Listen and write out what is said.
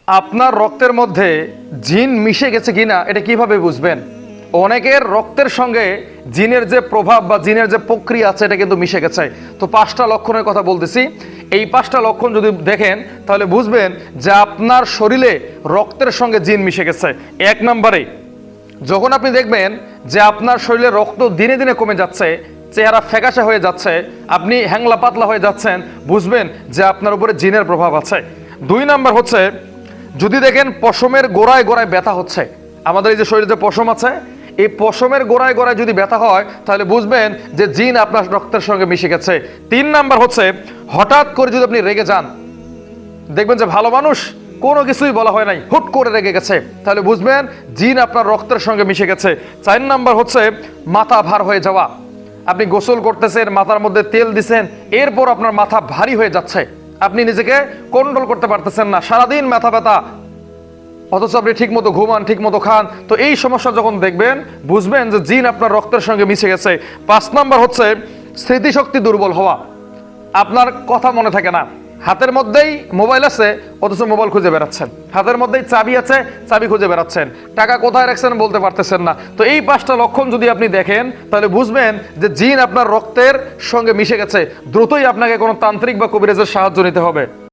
আপনার রক্তের মধ্যে জিন মিশে গেছে কিনা এটা কিভাবে বুঝবেন? অনেকের রক্তের সঙ্গে জিনের যে প্রভাব বা জিনের যে প্রক্রিয়া আছে এটা কিন্তু মিশে গেছে। তো 5টা লক্ষণের কথা বলতেছি। এই 5টা লক্ষণ যদি দেখেন তাহলে বুঝবেন যে আপনার শরীরে রক্তের সঙ্গে জিন মিশে গেছে। 1 নম্বরে, যখন আপনি দেখবেন যে আপনার শরীরে রক্ত দিনে দিনে কমে যাচ্ছে, চেহারা ফ্যাকাশে হয়ে যাচ্ছে, আপনি হ্যাংলা পাতলা হয়ে যাচ্ছেন, বুঝবেন যে আপনার উপরে জিনের প্রভাব আছে। 2 নাম্বার হচ্ছে, যদি দেখেন পশমের গোড়ায় গোড়ায় ব্যথা হচ্ছে, আমাদের এই যে শরীরে যে পশম আছে এই পশমের গোড়ায় গোড়ায় যদি ব্যথা হয় তাহলে বুঝবেন যে জিন আপনার রক্তের সঙ্গে মিশে গেছে। 3 নাম্বার হচ্ছে, হঠাৎ করে যদি আপনি রেগে যান, দেখবেন যে ভালো মানুষ, কোনো কিছুই বলা হয় নাই, হুট করে রেগে গেছে, তাহলে বুঝবেন জিন আপনার রক্তের সঙ্গে মিশে গেছে। 4 নাম্বার হচ্ছে, মাথা ভার হয়ে যাওয়া, আপনি গোসল করতেছেন, মাথার মধ্যে তেল দিছেন, এরপর আপনার মাথা ভারী হয়ে যাচ্ছে, আপনি নিজেকে কন্ট্রোল করতে পারতেছেন না, সারাদিন মাথা ব্যথা, অথচ আপনি ঠিক মতো ঘুমান, ঠিক মতো খান। তো এই সমস্যা যখন দেখবেন বুঝবেন যে জিন আপনার রক্তের সঙ্গে মিশে গেছে। 5 নাম্বার হচ্ছে, স্মৃতিশক্তি দুর্বল হওয়া, আপনার কথা মনে থাকে না, হাতের মধ্যেই মোবাইল আছে অথচ মোবাইল খুঁজে বেড়াচ্ছেন, হাতের মধ্যেই চাবি আছে চাবি খুঁজে বেড়াচ্ছেন, টাকা কোথায় রাখছেন বলতে পারতেছেন না। তো এই 5টা লক্ষণ যদি আপনি দেখেন তাহলে বুঝবেন যে জিন আপনার রক্তের সঙ্গে মিশে গেছে। দ্রুতই আপনাকে কোনো তান্ত্রিক বা কবিরাজের সাহায্য নিতে হবে।